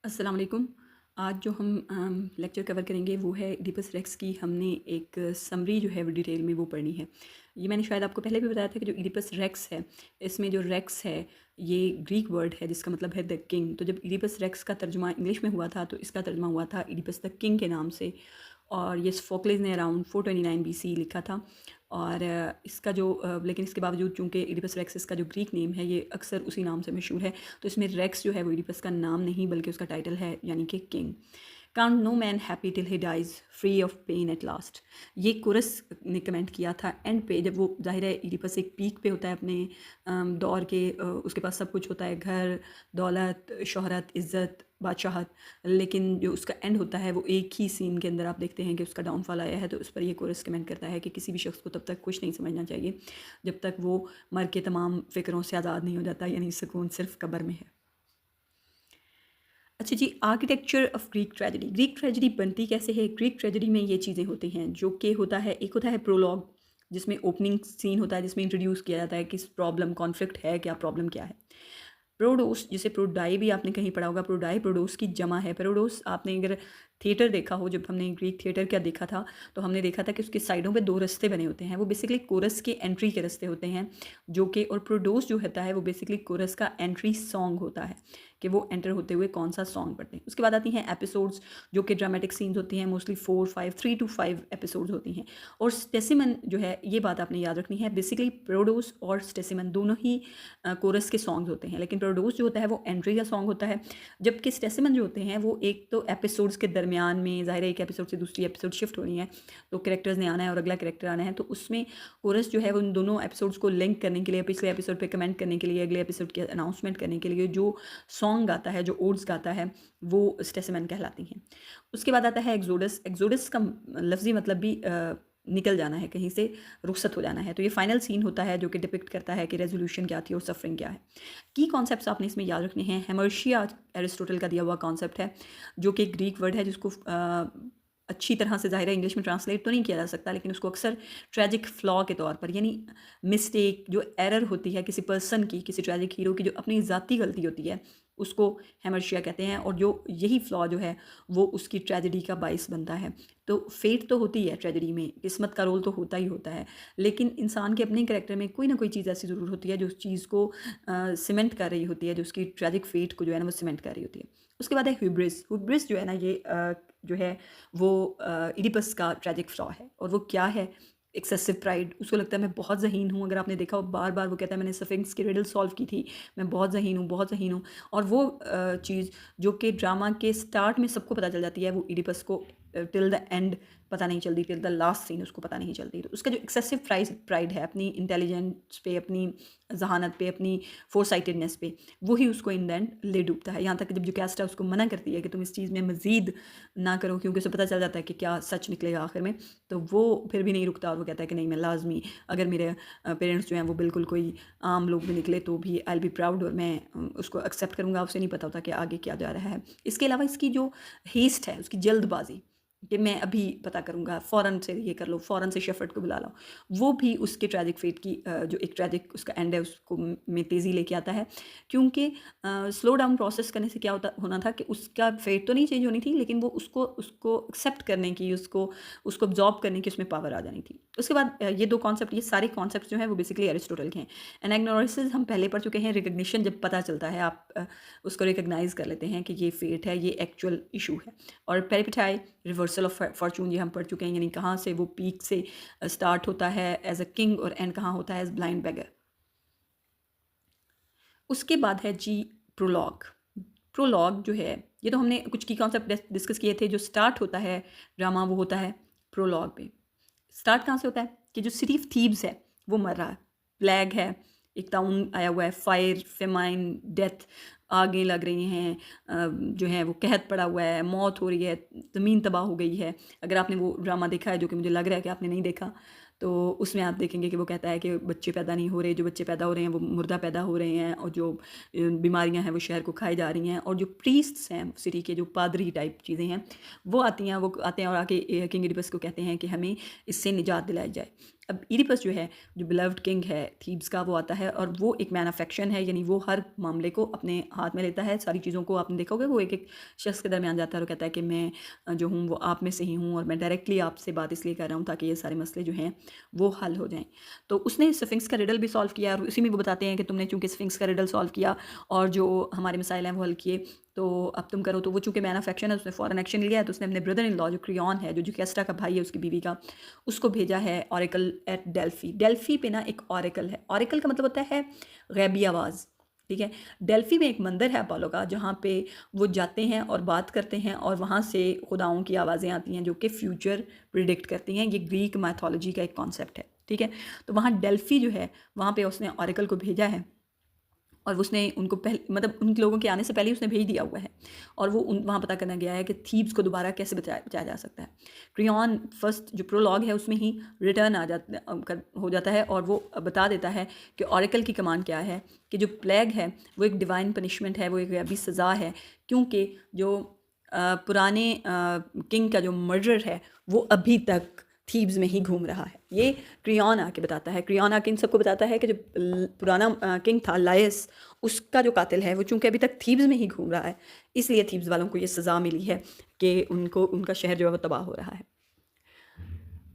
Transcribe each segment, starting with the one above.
अस्सलाम वालेकुम। आज जो हम लेक्चर कवर करेंगे वो है इडिपस रेक्स की। हमने एक समरी जो है वो डिटेल में वो पढ़नी है। ये मैंने शायद आपको पहले भी बताया था कि जो इडिपस रेक्स है, इसमें जो रेक्स है ये ग्रीक वर्ड है जिसका मतलब है द किंग। तो जब इडिपस रेक्स का तर्जुमा इंग्लिश में हुआ था तो इसका तर्जुमा हुआ था इडिपस द किंग के नाम से। और ये सोफोक्लेस ने अराउंड 429 बीसी लिखा था। और इसका जो लेकिन इसके बावजूद चूँकि इडिपस रेक्स इसका जो ग्रीक नेम है ये अक्सर उसी नाम से मशहूर है, तो इसमें रेक्स जो है वो इडिपस का नाम नहीं बल्कि उसका टाइटल है, यानी कि king. Count no man happy till he dies free of pain at last. ये कोरस ने कमेंट किया था एंड पे, जब वो जाहिर है इडिपस एक पीक पे होता है अपने दौर के। उसके पास सब कुछ होता है, घर, दौलत, शोहरत, इज़्ज़त, बादशाहत। लेकिन जो उसका एंड होता है वो एक ही सीन के अंदर आप देखते हैं कि उसका डाउनफॉल आया है। तो उस पर ये कोरस कमेंट करता है कि किसी भी शख्स को तब तक खुश नहीं समझना चाहिए जब तक वो मर के तमाम फ़िक्रों से आज़ाद नहीं हो जाता, यानी सुकून सिर्फ कब्र में है। अच्छा जी, architecture of Greek tragedy. Greek tragedy बनती कैसे है? ग्रीक ट्रेजेडी में ये चीज़ें होती हैं जो कि होता है, एक होता है प्रोलॉग जिसमें ओपनिंग सीन होता है, जिसमें इंट्रोड्यूस किया जाता है कि प्रॉब्लम कॉन्फ्लिक्ट है क्या, प्रॉब्लम क्या है। प्रोडोस, जिसे प्रोडाई भी आपने कहीं पढ़ा होगा, प्रोडाई प्रोडोस की जमा है। प्रोडोस आपने अगर थिएटर देखा हो, जब हमने ग्रीक थिएटर क्या देखा था तो हमने देखा था कि उसके साइडों पे दो रास्ते बने होते हैं, वो बेसिकली कोरस के एंट्री के रास्ते होते हैं जो कि, और प्रोडोस जो होता है वो बेसिकली कोरस का एंट्री सॉन्ग होता है कि वो एंटर होते हुए कौन सा सॉन्ग पढ़ते हैं। उसके बाद आती हैं एपिसोड्स जो कि ड्रामेटिक सीन्स होती हैं, मोस्टली 3 to 5 एपिसोड्स होती हैं। और स्टेसिमन जो है, ये बात आपने याद रखनी है, बेसिकली प्रोडोस और स्टेसिमन दोनों ही कोरस के सॉन्ग्स होते हैं, लेकिन प्रोडोस जो होता है वो एंट्री का सॉन्ग होता है, जबकि स्टेसिमन जो होते हैं वो एक तो एपिसोड्स के दरमियान में, ज़ाहिर है एक एपिसोड से दूसरी एपिसोड शिफ्ट होनी है तो कैरेक्टर्स ने आना है और अगला कैरेक्टर आना है, तो उसमें कोरस जो है वो उन दोनों एपिसोड्स को लिंक करने के लिए, पिछले एपिसोड पे कमेंट करने के लिए, अगले एपिसोड की अनाउंसमेंट करने के लिए जो सॉन्ग गाता है, जो ओड्स गाता है, वो स्टेसिमन कहलाती हैं। उसके बाद आता है एक्सोडस। एक्सोडस का लफ्ज़ी मतलब भी निकल जाना है, कहीं से रुखसत हो जाना है। तो ये फाइनल सीन होता है जो कि डिपिक्ट करता है कि रेजोल्यूशन क्या थी और सफरिंग क्या है। की कॉन्सेप्ट्स आपने इसमें याद रखने हैं। हेमर्शिया एरिस्टोटल का दिया हुआ कॉन्सेप्ट है जो कि ग्रीक वर्ड है जिसको अच्छी तरह से ज़ाहिर है इंग्लिश में ट्रांसलेट तो नहीं किया जा सकता, लेकिन उसको अक्सर ट्रैजिक फ्लॉ के तौर पर, यानी मिस्टेक, जो एरर होती है किसी पर्सन की, किसी ट्रैजिक हीरो की जो अपनी ज़ाती गलती होती है, उसको हेमर्शिया कहते हैं। और जो यही फ्लॉ जो है वो उसकी ट्रेजेडी का बाइस बनता है। तो फेट तो होती है ट्रेजेडी में, किस्मत का रोल तो होता ही होता है, लेकिन इंसान के अपने करैक्टर में कोई ना कोई चीज़ ऐसी ज़रूर होती है जो उस चीज़ को सीमेंट कर रही होती है, जो उसकी ट्रेजिक फेट को जो है ना वो सीमेंट कर रही होती है। उसके बाद है ह्यूब्रिस। ह्यूब्रिस जो है ना ये जो है वो इडिपस का ट्रेजिक फ्लॉ है। और वो क्या है? Excessive pride. उसको लगता है मैं बहुत ज़हीन हूँ। अगर आपने देखा हो, बार बार वो कहता है मैंने स्फिंक्स की रिडल सॉल्व की थी, मैं बहुत ज़हीन हूँ, बहुत ज़हीन हूँ। और वो चीज़ जो कि ड्रामा के स्टार्ट में सबको पता चल जाती है, वो इडिपस को टिल द एंड पता नहीं चलती, टिल द लास्ट सीन उसको पता नहीं चलती। तो उसका जो एक्सेसिव प्राइड है अपनी इंटेलिजेंस पे, अपनी जहानत पे, अपनी फोरसाइटेडनेस पे, वही उसको इन द एंड ले डूबता है। यहाँ तक कि जब जो कैस्टा उसको मना करती है कि तुम इस चीज़ में मज़ीद ना करो, क्योंकि उसे पता चल जाता है कि क्या सच निकलेगा आखिर में, तो वो फिर भी नहीं रुकता और वो कहता है कि नहीं, मैं लाजमी, अगर मेरे पेरेंट्स जो हैं वो बिल्कुल कोई आम लोग भी निकले तो भी आई विल बी प्राउड, और मैं उसको एक्सेप्ट करूँगा। उसे नहीं पता होता कि आगे क्या जा रहा है। इसके अलावा इसकी जो हेस्ट है, उसकी जल्दबाजी कि मैं अभी पता करूँगा, फ़ौरन से ये कर लो, फ़ौरन से शेफ़र्ड को बुला लो, वो भी उसके ट्रैजिक फेट की जो एक ट्रैजिक उसका एंड है उसको में तेज़ी लेके आता है। क्योंकि स्लो डाउन प्रोसेस करने से क्या होना था कि उसका फेट तो नहीं चेंज होनी थी, लेकिन वो उसको उसको एक्सेप्ट करने की, उसको उसको अब्जॉर्ब करने की उसमें पावर आ जानी थी। उसके बाद ये दो कॉन्सेप्ट, ये सारे कॉन्सेप्ट जो हैं वो बेसिकली एरिस्टोटल के हैं। एनाग्नोसिस हम पहले पढ़ चुके हैं। रिकग्निशन, जब पता चलता है, आप उसको रिकग्नाइज़ कर लेते हैं कि ये फेट है, ये एक्चुअल इशू है। और पेरिपेटाई, रिवर्सल ऑफ फॉर्चून, ये हम पढ़ चुके हैं, यानी कहाँ से वो पीक से स्टार्ट होता है एज अ किंग और एंड कहाँ होता है एज ब्लाइंड बेगर। उसके बाद है जी प्रोलॉग। प्रोलॉग जो है, ये तो हमने कुछ की कॉन्सेप्ट डिस्कस किए थे। जो स्टार्ट होता है ड्रामा वो होता है प्रोलॉग में। स्टार्ट कहाँ से होता है कि जो सिटी ऑफ थीब्स है वो मर रहा है, प्लेग है, एक टाउन आया हुआ है, फायर, फेमाइन, डेथ, आगे लग रही हैं, जो है वो कहत पड़ा हुआ है, मौत हो रही है, ज़मीन तबाह हो गई है। अगर आपने वो ड्रामा देखा है, जो कि मुझे लग रहा है कि आपने नहीं देखा, तो उसमें आप देखेंगे कि वो कहता है कि बच्चे पैदा नहीं हो रहे, जो बच्चे पैदा हो रहे हैं वो मुर्दा पैदा हो रहे हैं, और जो बीमारियां हैं वो शहर को खाई जा रही हैं। और जो प्रीस्ट्स हैं सिटी के, जो पादरी टाइप चीज़ें हैं, वो आती हैं, वो आते हैं और आके किंग इडिपस को कहते हैं कि हमें इससे निजात दिलाई जाए। अब इडिपस जो है, जो बिलव्ड किंग है थीब्स का, वो आता है और वो एक मैन ऑफ एक्शन है, यानी वो हर मामले को अपने हाथ में लेता है। सारी चीज़ों को आपने देखा होगा, वो एक एक शख्स के दरमियान जाता है और कहता है कि मैं जो हूँ वो आप में से ही हूँ और मैं डायरेक्टली आपसे बात इसलिए कर रहा हूँ ताकि ये सारे मसले जो हैं वो हल हो जाएँ। तो उसने स्फिंक्स का रिडल भी सॉल्व किया और उसी में वो बताते हैं कि तुमने चूँकि स्फिंक्स का रिडल सॉल्व किया और जो हमारे मसाइल हैं वो हल किए, तो अब तुम करो। तो वो चूँकि मैन ऑफ एक्शन है, उसने फ़ौरन एक्शन लिया है। तो उसने अपने ब्रदर इन लॉ जो क्रियॉन है, जो जुकेस्टा का भाई है उसकी बीवी का, उसको भेजा है ऑरेकल एट डेल्फी। डेल्फी पे ना एक ऑरेकल है। ऑरेकल का मतलब होता है गैबी आवाज़, ठीक है। डेल्फी में एक मंदिर है अपोलो का, जहाँ पे वो जाते हैं और बात करते हैं और वहाँ से खुदाओं की आवाज़ें आती हैं जो कि फ्यूचर प्रिडिक्ट करती हैं। ये ग्रीक मैथोलॉजी का एक कॉन्सेप्ट है, ठीक है। तो वहाँ डेल्फी जो है, वहाँ पे उसने ऑरेकल को भेजा है और उसने उनको पहले, मतलब उन लोगों के आने से पहले ही उसने भेज दिया हुआ है और वो वहाँ पता करना गया है कि थीब्स को दोबारा कैसे बचाया जा सकता है। क्रियॉन फर्स्ट जो प्रोलॉग है उसमें ही रिटर्न हो जाता है और वो बता देता है कि ऑरेकल की कमांड क्या है, कि जो प्लेग है वो एक डिवाइन पनिशमेंट है, वो एक गैबी सज़ा है, क्योंकि जो पुराने किंग का जो मर्डर है वो अभी तक थीब्स में ही घूम रहा है। ये क्रियॉन आके बताता है। क्रियॉन आके इन सबको बताता है कि जो पुराना किंग था लायस, उसका जो कातिल है वो चूंकि अभी तक थीब्स में ही घूम रहा है, इसलिए थीब्स वालों को ये सज़ा मिली है कि उनको, उनका शहर जो है वो तबाह हो रहा है।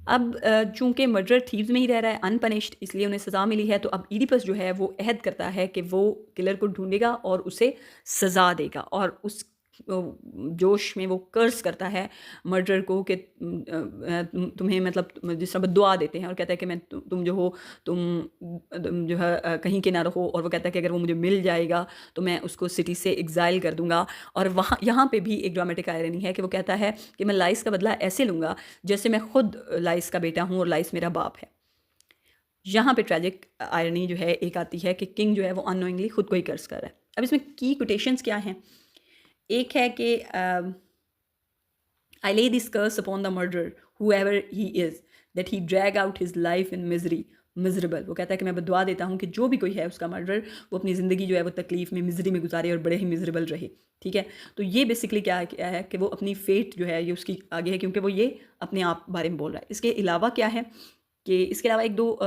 अब चूंकि मर्डर थीव्स में ही रह रहा है अनपनिश्ड, इसलिए उन्हें सज़ा मिली है। तो अब इडिपस जो है वो अहद करता है कि वो किलर को ढूंढेगा और उसे सज़ा देगा और उस जोश में वो कर्स करता है मर्डर को कि तुम्हें, मतलब जिस तरह दुआ देते हैं और कहता है कि मैं तुम जो हो, तुम जो है कहीं के ना रहो। और वो कहता है कि अगर वो मुझे मिल जाएगा तो मैं उसको सिटी से एग्जाइल कर दूंगा। और वहाँ यहाँ पे भी एक ड्रामेटिक आयरनी है कि वो कहता है कि मैं लाइस का बदला ऐसे लूँगा जैसे मैं खुद लाइस का बेटा हूँ और लाइस मेरा बाप है। यहाँ पे ट्रेजिक आयरनी जो है एक आती है कि किंग जो है वो अननोइंगली खुद को ही कर्स कर रहा है। अब इसमें की कोटेशंस क्या हैं? एक है कि I lay this curse upon the murderer, whoever he is, that he drag out his life in misery, miserable. वो कहता है कि मैं बदुआ देता हूँ कि जो भी कोई है उसका मर्डर, वो अपनी ज़िंदगी जो है वो तकलीफ़ में, मिजरी में गुजारे और बड़े ही मिजरेबल रहे, ठीक है। तो ये बेसिकली क्या है कि वो अपनी फेट जो है ये उसकी आगे है, क्योंकि वो ये अपने आप बारे में बोल रहा है। इसके अलावा क्या है कि इसके अलावा एक दो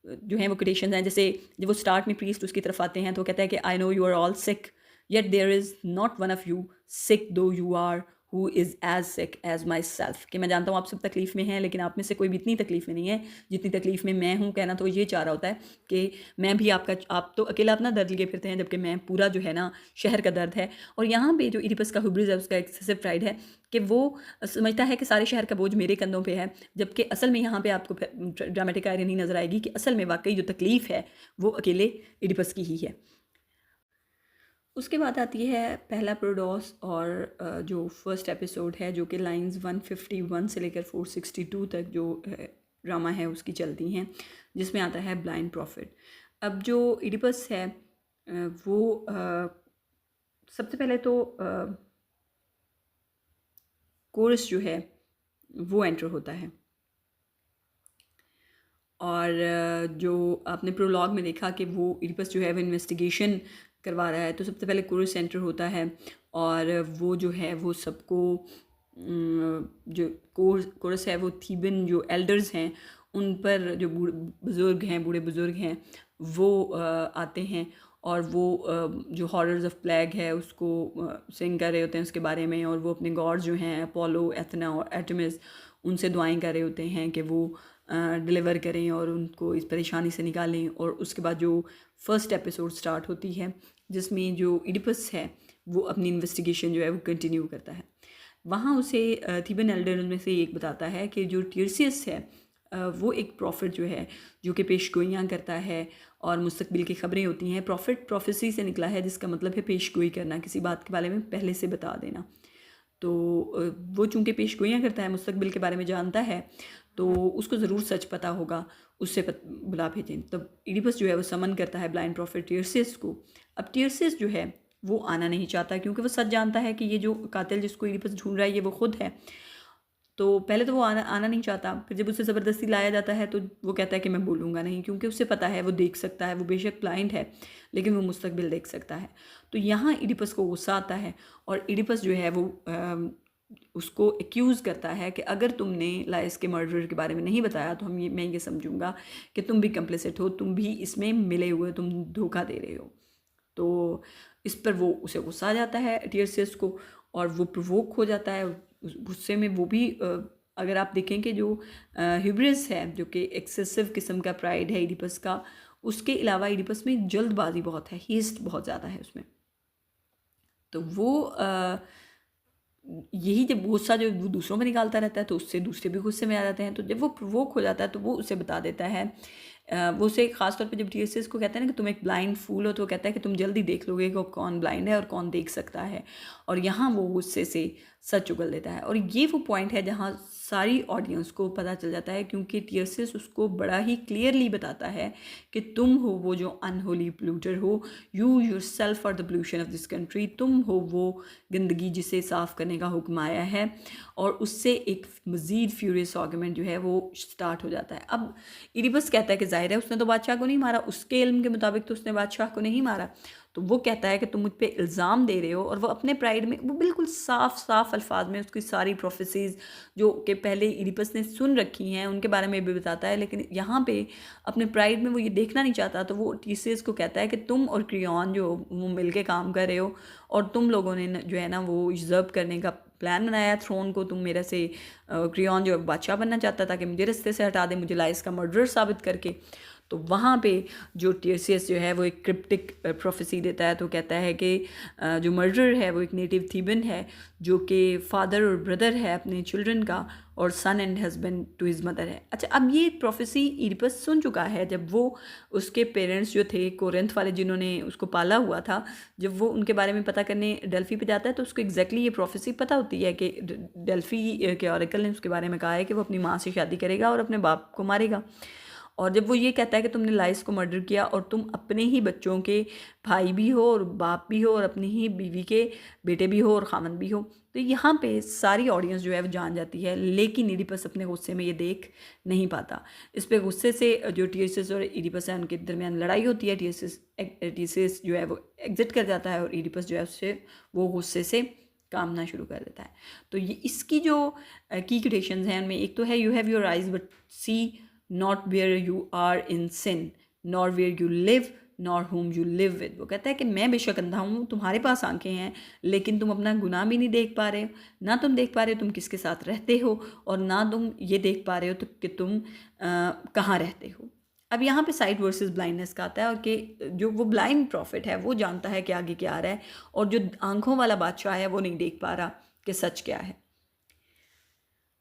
जो हैं वो कोटेशंस हैं। जैसे जब वो स्टार्ट में प्रीस्ट उसकी तरफ आते हैं तो कहता है कि I know you are all sick, yet there is not one of you sick though you are who is as sick as myself. कि मैं जानता हूँ आप सब तकलीफ़ में हैं, लेकिन आप में से कोई भी इतनी तकलीफ़ में नहीं है जितनी तकलीफ़ में मैं हूँ। कहना तो ये चाह रहा होता है कि मैं भी आप तो अकेला अपना दर्द लिए फिरते हैं, जबकि मैं पूरा जो है ना शहर का दर्द है। और यहाँ पे जो इडिपस का हुब्रिस है, उसका एक्सेसिव प्राइड है कि वो समझता है कि सारे शहर का बोझ मेरे कंधों पे है, जबकि असल में यहाँ पे आपको ड्रामेटिक आयरनी नज़र आएगी कि असल में वाकई जो तकलीफ़ है वो अकेले इडिपस की ही है। उसके बाद आती है पहला प्रोडोस और जो फर्स्ट एपिसोड है, जो कि लाइंस 151 से लेकर 462 तक जो ड्रामा है उसकी चलती हैं, जिसमें आता है ब्लाइंड प्रॉफिट। अब जो इडिपस है वो सबसे पहले तो कोरस जो है वो एंटर होता है और जो आपने प्रोलॉग में देखा कि वो इडिपस जो है वो इन्वेस्टिगेशन करवा रहा है। तो सबसे पहले कोरस सेंटर होता है और वो जो है वो सबको जो कोरस है वो थीबन जो एल्डर्स हैं उन पर, जो बूढ़े बुज़ुर्ग हैं वो आते हैं और वो जो हॉरर्स ऑफ प्लेग है उसको सिंग कर रहे होते हैं उसके बारे में। और वो अपने गॉड जो हैं अपोलो, एथना और आर्टेमिस, उनसे दुआएं कर रहे होते हैं कि वो डिलीवर करें और उनको इस परेशानी से निकालें। और उसके बाद जो फर्स्ट एपिसोड स्टार्ट होती है जिसमें जो इडिपस है वो अपनी इन्वेस्टिगेशन जो है वो कंटिन्यू करता है। वहाँ उसे थीबन एल्डर में से एक बताता है कि जो टिर्सियस है वो एक प्रॉफिट जो है जो कि पेशगोइयाँ करता है और मुस्तकबिल की खबरें होती हैं। प्रॉफिट प्रोफेसी से निकला है, जिसका मतलब है पेशगोई करना, किसी बात के बारे में पहले से बता देना। तो वो चूँकि पेशगोइयाँ करता है, मुस्तकबिल के बारे में जानता है, तो उसको ज़रूर सच पता होगा, उससे बुला भेजें। तब इडिपस जो है वो समन करता है ब्लाइंड प्रॉफिट टिर्सियस को। अब टिर्सियस जो है वो आना नहीं चाहता, क्योंकि वो सच जानता है कि ये जो कातिल जिसको इडिपस ढूंढ रहा है ये वो खुद है। तो पहले तो वो आना नहीं चाहता, फिर जब उसे ज़बरदस्ती लाया जाता है तो वो कहता है कि मैं बोलूँगा नहीं, क्योंकि उसे पता है वो देख सकता है, वो बेशक ब्लाइंड है लेकिन वो मुस्तकबिल देख सकता है। तो यहाँ इडिपस को गुस्सा आता है और इडिपस जो है वो उसको एक्यूज़ करता है कि अगर तुमने लाइस के मर्डर के बारे में नहीं बताया तो मैं ये समझूंगा कि तुम भी कंप्लिसिट हो, तुम भी इसमें मिले हुए, तुम धोखा दे रहे हो। तो इस पर वो उसे गुस्सा आ जाता है टीयरसेस को, और वो प्रोवोक हो जाता है गुस्से में। वो भी अगर आप देखें कि जो ह्यूब्रिस है, जो कि एक्सेसिव किस्म का प्राइड है इडिपस का, उसके अलावा इडिपस में जल्दबाजी बहुत है, हीस्ट बहुत ज़्यादा है उसमें। तो वो यही जब गुस्सा जो वो दूसरों में निकालता रहता है तो उससे दूसरे भी गुस्से में आ जाते हैं। तो जब वो प्रोवोक हो जाता है तो वो उसे बता देता है, वो उसे ख़ास तौर पे जब टीएसएस को कहते हैं ना कि तुम एक ब्लाइंड फूल हो, तो वो कहता है कि तुम जल्दी देख लोगे कि कौन ब्लाइंड है और कौन देख सकता है। और यहाँ वो गुस्से से सच उगल देता है। और ये वो पॉइंट है जहाँ सारी ऑडियंस को पता चल जाता है, क्योंकि टीएसएस उसको बड़ा ही क्लियरली बताता है कि तुम हो वो जो अनहोली पोल्यूटर हो, you yourself are the pollution of this country, तुम हो वो गंदगी जिसे साफ़ करने का हुक्म आया है। और उससे एक मज़ीद फ्यूरियस आर्गूमेंट जो है वो स्टार्ट हो जाता है। अब इडिपस कहता है कि जाहिर है उसने तो बादशाह को नहीं मारा, उसके इल्म के मुताबिक तो उसने बादशाह को नहीं मारा। तो वो कहता है कि तुम मुझ पे इल्ज़ाम दे रहे हो, और वो अपने प्राइड में वो बिल्कुल साफ साफ अल्फाज में उसकी सारी प्रोफेसीज जो कि पहले इडिपस ने सुन रखी हैं उनके बारे में भी बताता है। लेकिन यहाँ पे अपने प्राइड में वो ये देखना नहीं चाहता, तो वो टीसीएस को कहता है कि तुम और क्रियॉन जो वो मिल के काम कर रहे हो, और तुम लोगों ने जो है ना वो यूज़र्व करने का प्लान बनाया थ्रोन को। तुम मेरे से क्रियॉन जो बादशाह बनना चाहता था कि मुझे रास्ते से हटा दे, मुझे लाइस का मर्डर साबित करके। तो वहाँ पे जो टीसीएस जो है वो एक क्रिप्टिक प्रोफेसी देता है। तो कहता है कि जो मर्डर है वो एक नेटिव थीबन है, जो कि फादर और ब्रदर है अपने चिल्ड्रन का, और son and husband to his mother है। अच्छा, अब ये प्रोफेसी इडिपस सुन चुका है जब वो उसके पेरेंट्स जो थे कोरिंथ वाले जिन्होंने उसको पाला हुआ था, जब वो उनके बारे में पता करने डेल्फी पे जाता है तो उसको एग्जैक्टली ये प्रोफेसी पता होती है कि डेल्फी के ऑरेकल ने उसके बारे में कहा है कि वो अपनी माँ से शादी करेगा और अपने बाप को मारेगा। और जब वो ये कहता है कि तुमने लाइस को मर्डर किया और तुम अपने ही बच्चों के भाई भी हो और बाप भी हो और अपनी ही बीवी के बेटे भी हो और खामन भी हो, तो यहाँ पे सारी ऑडियंस जो है वो जान जाती है। लेकिन इडिपस अपने गुस्से में ये देख नहीं पाता। इस पे गुस्से से जो टीसीएस और इडिपस है उनके दरमियान लड़ाई होती है। टीसीएस जो है वो एग्जिट कर जाता है और इडिपस जो है उससे वो गुस्से से कामना शुरू कर देता है। तो ये इसकी जो की कोटेशंस हैं उनमें एक तो है, you have your eyes but see not where you are in sin, nor where you live, nor whom you live with. वो कहता है कि मैं बेशक अंधा हूँ, तुम्हारे पास आंखें हैं, लेकिन तुम अपना गुनाह भी नहीं देख पा रहे हो, ना तुम देख पा रहे हो तुम किसके साथ रहते हो, और ना तुम ये देख पा रहे हो तो कि तुम कहाँ रहते हो। अब यहाँ पे साइट वर्सेस ब्लाइंडनेस का आता है, और कि जो वो ब्लाइंड प्रॉफिट है वो जानता है कि आगे क्या आ रहा है, और जो आंखों वाला बादशाह है वो नहीं देख पा रहा कि सच क्या है।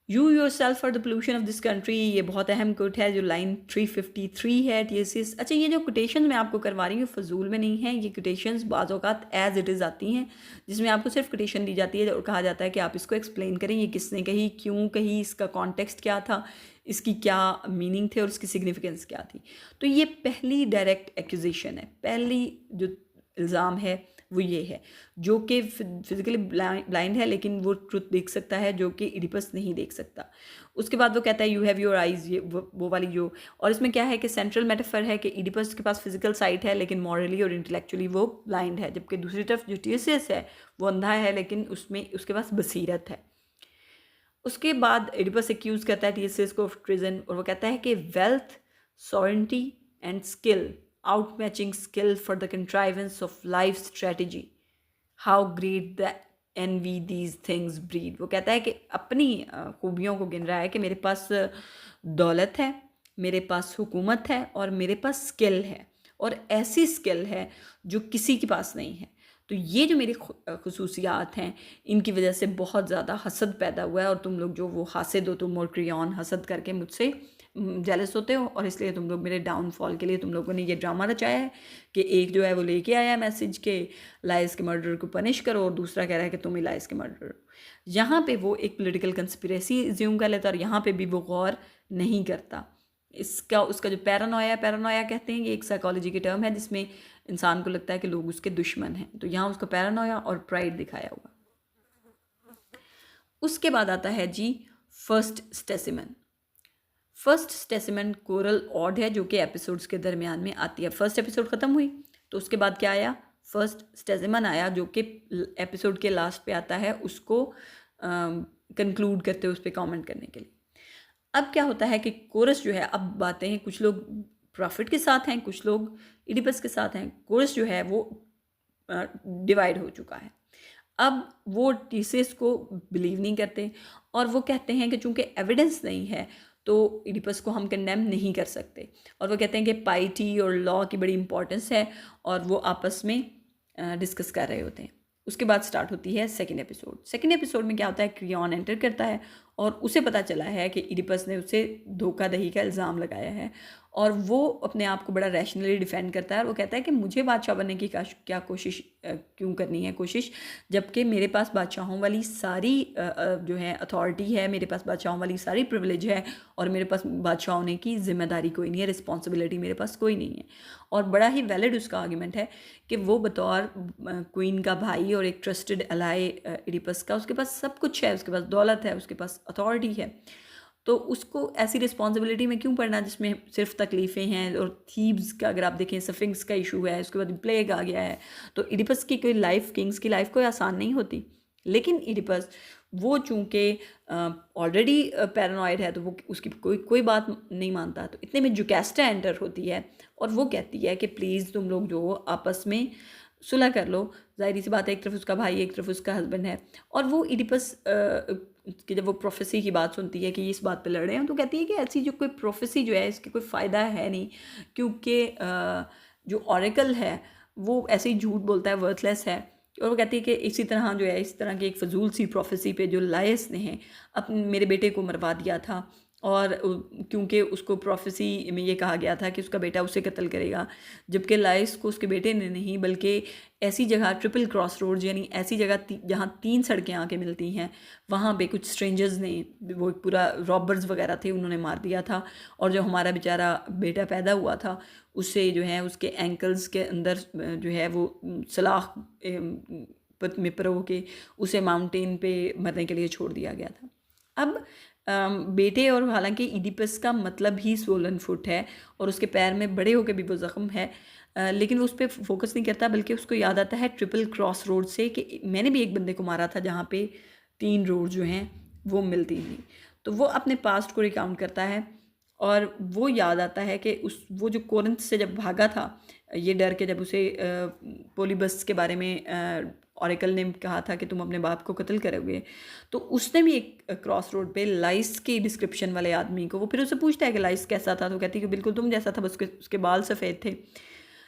You your self for the pollution of this country, ये बहुत अहम कोट है जो लाइन 353 है टीएसएस। अच्छा, ये जो कोटेशन मैं आपको करवा रही हूँ फजूल में नहीं है, ये कोटेशंस बाज़ औक़ात एज इट इज़ आती हैं, जिसमें आपको सिर्फ कोटेशन दी जाती है और कहा जाता है कि आप इसको एक्सप्लेन करें, ये किसने कही, क्यों कही, इसका कॉन्टेक्स्ट क्या था, इसकी क्या मीनिंग थे और इसकी सिग्निफिकेंस क्या थी। तो ये पहली डायरेक्ट एक्यूजेशन है, पहली जो इल्ज़ाम है वो ये है, जो कि फिजिकली ब्लाइंड है लेकिन वो ट्रुथ देख सकता है जो कि इडिपस नहीं देख सकता। उसके बाद वो कहता है यू हैव योर आइज़, ये वो वाली जो, और इसमें क्या है कि सेंट्रल मेटाफर है कि इडिपस के पास फिजिकल साइट है लेकिन मॉरली और इंटेलेक्चुअली वो ब्लाइंड है, जबकि दूसरी तरफ जो टीसीएस है वो अंधा है लेकिन उसमें उसके पास बसीरत है। उसके बाद इडिपस एक्यूज़ करता है टीसीएस को ऑफ ट्रिजन, और वो कहता है कि wealth, sovereignty and skill, outmatching skill for the contrivance of life strategy, how great the envy these things breed। वो कहता है कि अपनी खूबियों को गिन रहा है कि मेरे पास दौलत है, मेरे पास हुकूमत है और मेरे पास स्किल है, और ऐसी स्किल है जो किसी के पास नहीं है। तो ये जो मेरी खसूसियात हैं इनकी वजह से बहुत ज़्यादा हसद पैदा हुआ है, और तुम लोग जो वो हासिद हो, तुम और क्रियॉन हसद करके मुझसे जेलस होते हो, और इसलिए तुम लोग मेरे डाउनफॉल के लिए तुम लोगों ने ये ड्रामा रचाया है कि एक जो है वो लेके आया मैसेज के लाइस के मर्डर को पनिश करो, और दूसरा कह रहा है कि तुम ही लाइस के मर्डर हो। यहाँ पे वो एक पॉलिटिकल कंस्पिरेसी ज्यूम कर लेता, और यहाँ पे भी वो गौर नहीं करता। इसका उसका जो पैरानोया, पैरानोया कहते हैं, ये एक साइकोलॉजी की टर्म है जिसमें इंसान को लगता है कि लोग उसके दुश्मन हैं। तो यहाँ उसका पैरानोया और प्राइड दिखाया हुआ। उसके बाद आता है जी फर्स्ट स्टेसिमन। फर्स्ट स्टेसिमन कोरल ऑड है जो कि एपिसोड्स के दरमियान में आती है। फर्स्ट एपिसोड ख़त्म हुई तो उसके बाद क्या आया, फर्स्ट स्टेसिमन आया जो कि एपिसोड के लास्ट पे आता है। उसको कंक्लूड करते हो उस पर कॉमेंट करने के लिए। अब क्या होता है कि कोरस जो है, अब बातें हैं, कुछ लोग प्रॉफिट के साथ हैं, कुछ लोग इडिपस के साथ हैं। कोरस जो है वो डिवाइड हो चुका है। अब वो टीसीएस को बिलीव नहीं करते और वो कहते हैं कि चूंकि एविडेंस नहीं है तो इडिपस को हम कंडेम नहीं कर सकते, और वो कहते हैं कि पाइटी और लॉ की बड़ी इंपॉर्टेंस है, और वो आपस में डिस्कस कर रहे होते हैं। उसके बाद स्टार्ट होती है सेकेंड एपिसोड। सेकेंड एपिसोड में क्या होता है, क्रियॉन एंटर करता है और उसे पता चला है कि इडिपस ने उसे धोखाधड़ी का इल्ज़ाम लगाया है, और वो अपने आप को बड़ा रैशनली डिफेंड करता है और वो कहता है कि मुझे बादशाह बनने की क्या कोशिश क्यों करनी है कोशिश, जबकि मेरे पास बादशाहों वाली सारी जो है अथॉरिटी है, मेरे पास बादशाहों वाली सारी प्रिविलेज है, और मेरे पास बादशाह होने की जिम्मेदारी कोई नहीं है, रिस्पॉन्सिबिलिटी मेरे पास कोई नहीं है। और बड़ा ही वैलिड उसका आर्गूमेंट है कि वो बतौर क्वीन का भाई और एक ट्रस्टेड अलाई इडिपस का, उसके पास सब कुछ है, उसके पास दौलत है, उसके पास अथॉरिटी है, तो उसको ऐसी रिस्पॉन्सिबिलिटी में क्यों पड़ना जिसमें सिर्फ तकलीफ़ें हैं। और थीब्स का अगर आप देखें, सफिंक्स का इशू है, उसके बाद प्लेग आ गया है, तो इडिपस की कोई लाइफ, किंग्स की लाइफ कोई आसान नहीं होती। लेकिन इडिपस वो चूँकि ऑलरेडी पैरानॉइड है, तो वो उसकी कोई बात नहीं मानता। तो इतने में जुकैस्टा एंटर होती है और वो कहती है कि प्लीज़ तुम लोग जो आपस में सुलह कर लो। ज़ाहिर सी बात है, एक तरफ उसका भाई, एक तरफ उसका हस्बैंड है, और वो इडिपस कि जब वो प्रोफेसी की बात सुनती है कि इस बात पे लड़ रहे हैं, तो कहती है कि ऐसी जो कोई प्रोफेसी जो है इसकी कोई फ़ायदा है नहीं, क्योंकि जो ऑरेकल है वो ऐसे ही झूठ बोलता है, वर्थलेस है। और वो कहती है कि इसी तरह जो है, इस तरह की एक फजूल सी प्रोफेसी पे जो लायस ने हैं अपने मेरे बेटे को मरवा दिया था, और क्योंकि उसको प्रोफेसी में ये कहा गया था कि उसका बेटा उसे कत्ल करेगा, जबकि लाइस को उसके बेटे ने नहीं, बल्कि ऐसी जगह ट्रिपल क्रॉस रोड, यानी ऐसी जगह जहाँ 3 सड़कें आके मिलती हैं, वहाँ पे कुछ स्ट्रेंजर्स ने, वो पूरा रॉबर्स वगैरह थे, उन्होंने मार दिया था। और जो हमारा बेचारा बेटा पैदा हुआ था उससे जो है उसके एंकल्स के अंदर जो है वो सलाख में परो के उसे माउंटेन पे मरने के लिए छोड़ दिया गया था। अब बेटे, और हालांकि इडिपस का मतलब ही सोलन फुट है और उसके पैर में बड़े होकर भी वो ज़ख्म है, लेकिन वो उस पर फोकस नहीं करता, बल्कि उसको याद आता है ट्रिपल क्रॉस रोड से कि मैंने भी एक बंदे को मारा था जहाँ पे 3 रोड जो हैं वो मिलती थी। तो वो अपने पास्ट को रिकाउंट करता है और वो याद आता है कि वो जो कोरिंथ से जब भागा था, ये डर के, जब उसे पोलिबस के बारे में ऑरेकल ने कहा था कि तुम अपने बाप को कत्ल करोगे, तो उसने भी एक क्रॉस रोड पे लाइस की डिस्क्रिप्शन वाले आदमी को, वो फिर उससे पूछता है कि लाइस कैसा था, तो कहती है कि बिल्कुल तुम जैसा था, बस उसके बाल सफ़ेद थे,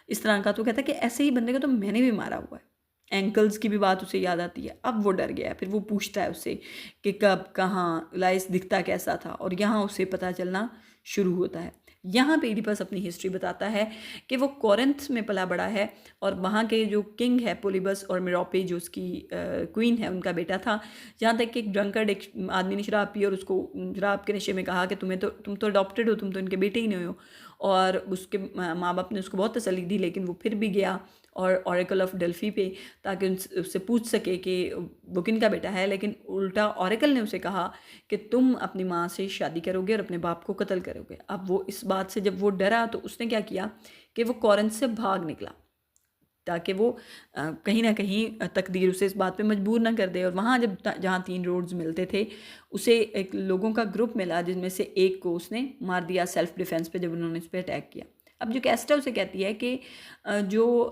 इस तरह का। तो कहता है कि ऐसे ही बंदे को तो मैंने भी मारा हुआ है। एंकल्स की भी बात उसे याद आती है। अब वो डर गया है, फिर वो पूछता है उससे कि कब, कहाँ, लाइस दिखता कैसा था, और यहाँ उसे पता चलना शुरू होता है। यहाँ पे इडिपस अपनी हिस्ट्री बताता है कि वो कोरिंथ में पला बड़ा है, और वहाँ के जो किंग है पोलिबस और मेरोपे, जो उसकी क्वीन है, उनका बेटा था। यहाँ तक कि एक ड्रंकर्ड एक आदमी ने शराब पी और उसको शराब के नशे में कहा कि तुम तो अडॉप्टेड हो, तुम तो इनके बेटे ही नहीं हो। और उसके माँ बाप ने उसको बहुत तसल्ली दी, लेकिन वो फिर भी गया और ऑरेकल ऑफ डेल्फी पे, ताकि उससे पूछ सके कि वो किन का बेटा है। लेकिन उल्टा ऑरेकल ने उसे कहा कि तुम अपनी माँ से शादी करोगे और अपने बाप को कत्ल करोगे। अब वो इस बात से जब वो डरा, तो उसने क्या किया कि वो कोरिंथ से भाग निकला, ताकि वो कहीं ना कहीं तकदीर उसे इस बात पे मजबूर ना कर दे। और वहाँ जब जहाँ 3 रोड्स मिलते थे, उसे एक लोगों का ग्रुप मिला, जिसमें से एक को उसने मार दिया सेल्फ डिफेंस पे, जब उन्होंने उस पर अटैक किया। अब जो कैस्टा उसे कहती है कि जो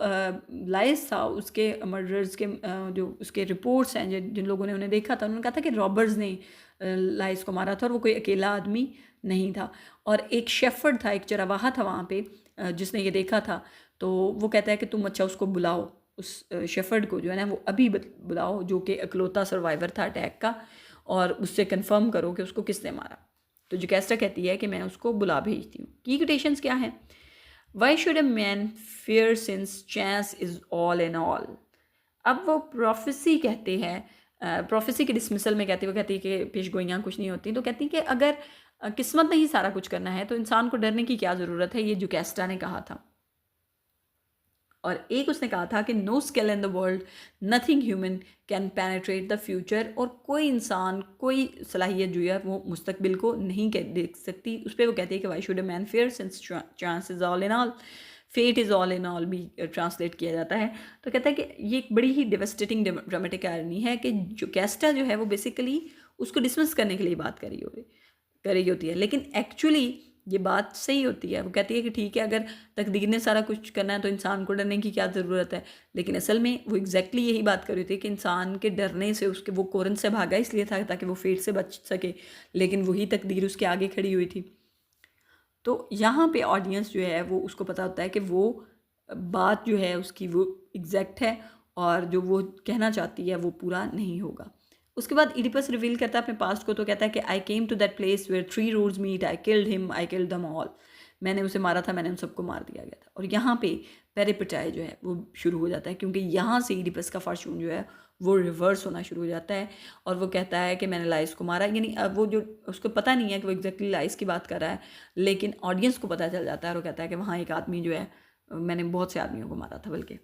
लाइस था, उसके मर्डर्स के जो उसके रिपोर्ट्स हैं, जिन लोगों ने उन्हें देखा था, उन्होंने कहा था कि रॉबर्स ने लाइस को मारा था, और वो कोई अकेला आदमी नहीं था। और एक शेफर्ड था, एक चरवाहा था वहाँ पे, जिसने ये देखा था। तो वो कहता है कि तुम अच्छा उसको बुलाओ, उस शेफर्ड को जो है ना, वो अभी बुलाओ, जो कि अकलौता सर्वाइवर था अटैक का, और उससे कंफर्म करो कि उसको किसने मारा। तो जुकैस्टा कहती है कि मैं उसको बुला भेजती हूँ। की कोटेशंस क्या हैं? Y should a man fear since chance is all in all. अब वो प्रोफेसी कहते हैं, प्रोफेसी के डिसमिसल में कहती है, वो कहती है कि पेशगोइयाँ कुछ नहीं होती। तो कहती है कि अगर किस्मत ने ही सारा कुछ करना है, तो इंसान को डरने की क्या ज़रूरत है, ये जुकैस्टा ने कहा था। और एक उसने कहा था कि no skill in the world, nothing human can penetrate the future. और कोई इंसान, कोई सलाहियत जो है वो मुस्तकबिल को नहीं देख सकती। उस पर वो कहती है कि why should a man fear since chance is all in all. Fate is all in all भी ट्रांसलेट किया जाता है। तो कहता है कि ये एक बड़ी ही डिवास्टेटिंग ड्रामेटिक आयरनी है कि जो कैस्टा जो है वो बेसिकली उसको डिसमिस करने के लिए बात कर रही होती है, लेकिन एक्चुअली ये बात सही होती है। वो कहती है कि ठीक है, अगर तकदीर ने सारा कुछ करना है तो इंसान को डरने की क्या ज़रूरत है, लेकिन असल में वो एग्जैक्टली यही बात कर रही थी कि इंसान के डरने से उसके वो कोरन से भागा इसलिए था ताकि वो फेट से बच सके, लेकिन वही तकदीर उसके आगे खड़ी हुई थी। तो यहाँ पे ऑडियंस जो है वो उसको पता होता है कि वो बात जो है उसकी वो एग्जैक्ट है और जो वो कहना चाहती है वो पूरा नहीं होगा। उसके बाद इडिपस रिवील करता है अपने पास्ट को, तो कहता है कि I came to that place where 3 roads meet, I killed him, I killed them all. मैंने उसे मारा था, मैंने उन सबको मार दिया गया था। और यहाँ पे पेरिपेटाई जो है वो शुरू हो जाता है, क्योंकि यहाँ से इडिपस का फॉर्चून जो है वो रिवर्स होना शुरू हो जाता है और वो कहता है कि मैंने लाइस को मारा। यानी अब वो जो उसको पता नहीं है कि वो एग्जैक्टली लाइस की बात कर रहा है, लेकिन ऑडियंस को पता चल जाता है और वो कहता है कि वहाँ एक आदमी जो है, मैंने बहुत से आदमियों को मारा था बल्कि।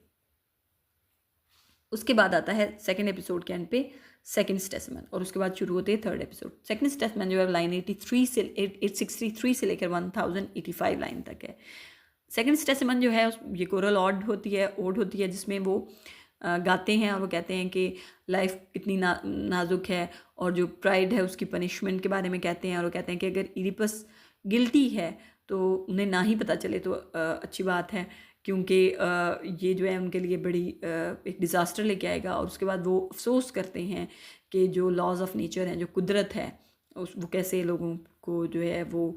उसके बाद आता है सेकंड एपिसोड के एंड पे सेकंड स्टेसमैन, और उसके बाद शुरू होते हैं थर्ड एपिसोड। सेकंड स्टेसमैन जो है लाइन 83 से 863 से लेकर 1085 लाइन तक है। सेकंड स्टेसमैन जो है ये कोरल ओड होती है जिसमें वो गाते हैं और वो कहते हैं कि लाइफ कितनी नाजुक है, और जो प्राइड है उसकी पनिशमेंट के बारे में कहते हैं। और वो कहते हैं कि अगर इडिपस गिल्टी है तो उन्हें ना ही पता चले तो अच्छी बात है, क्योंकि ये जो है उनके लिए बड़ी एक डिज़ास्टर लेके आएगा। और उसके बाद वो अफसोस करते हैं कि जो लॉज ऑफ नेचर हैं, जो कुदरत है, वो कैसे लोगों को जो है वो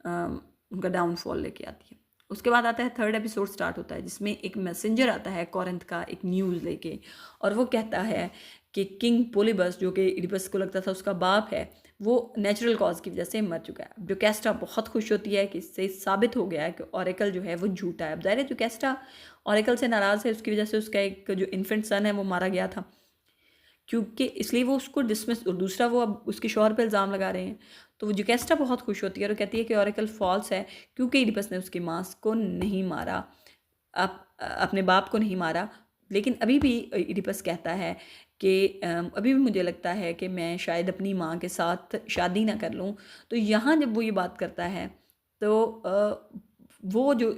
उनका डाउनफॉल लेके आती है। उसके बाद आता है थर्ड एपिसोड स्टार्ट होता है जिसमें एक मैसेंजर आता है कॉरिंथ का एक न्यूज़ लेके, और वो कहता है कि किंग पोलिबस, जो कि इडिपस को लगता था उसका बाप है, वो नेचुरल कॉज की वजह से मर चुका है। जो कैस्टा बहुत खुश होती है कि इससे साबित हो गया है कि ऑरेकल जो है वो झूठा है। अब ज़ाहिर है जो कैस्टा ऑरेकल से नाराज़ है उसकी वजह से उसका एक जो इन्फेंट सन है वो मारा गया था, क्योंकि इसलिए वो उसको डिसमिस, और दूसरा वो अब उसके शौहर पे इल्ज़ाम लगा रहे हैं। तो वो जुकेस्टा बहुत खुश होती है और कहती है कि ऑरेकल फॉल्स है, क्योंकि इडिपस ने उसके मांस को नहीं मारा, अपने बाप को नहीं मारा। लेकिन अभी भी इडिपस कहता है कि अभी भी मुझे लगता है कि मैं शायद अपनी माँ के साथ शादी ना कर लूँ। तो यहाँ जब वो ये बात करता है तो वो जो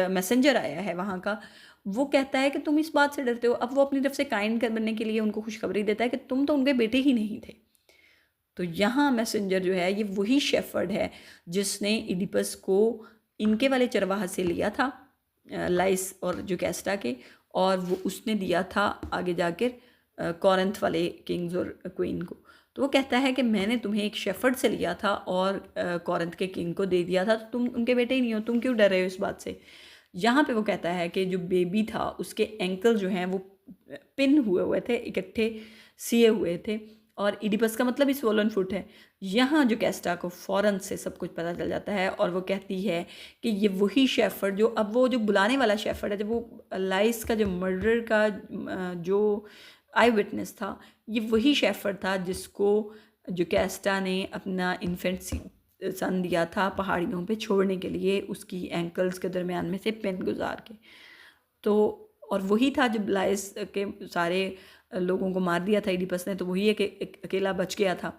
मैसेंजर आया है वहाँ का, वो कहता है कि तुम इस बात से डरते हो। अब वो अपनी तरफ से काइंड बनने के लिए उनको खुशखबरी देता है कि तुम तो उनके बेटे ही नहीं थे। तो यहाँ मैसेंजर जो है ये वही शेफर्ड है जिसने इडिपस को इनके वाले चरवाहा से लिया था, लाइस और जुकेस्टा के, और वो उसने दिया था आगे जाकर कॉरिंथ वाले किंग्स और क्वीन को। तो वो कहता है कि मैंने तुम्हें एक शेफर्ड से लिया था और कॉरिंथ के किंग को दे दिया था, तो तुम उनके बेटे ही नहीं हो, तुम क्यों डर रहे हो इस बात से। यहाँ पे वो कहता है कि जो बेबी था उसके एंकल जो हैं वो पिन हुए थे, इकट्ठे सिए हुए थे, और इडिपस का मतलब ही स्वोलन फुट है। यहाँ जो कैस्टा को फ़ौरन से सब कुछ पता चल जाता है और वो कहती है कि ये वही शेफर्ड, जो अब वो जो बुलाने वाला शेफर्ड है, जब वो लाइस का जो मर्डर का जो आई विटनेस था, ये वही शेफर्ड था जिसको जो कैस्टा ने अपना इन्फेंट सन दिया था पहाड़ियों पे छोड़ने के लिए, उसकी एंकल्स के दरमियान में से पिन गुजार के। तो और वही था जब लाइस के सारे लोगों को मार दिया था इडिपस ने, तो वही एक अकेला बच गया था।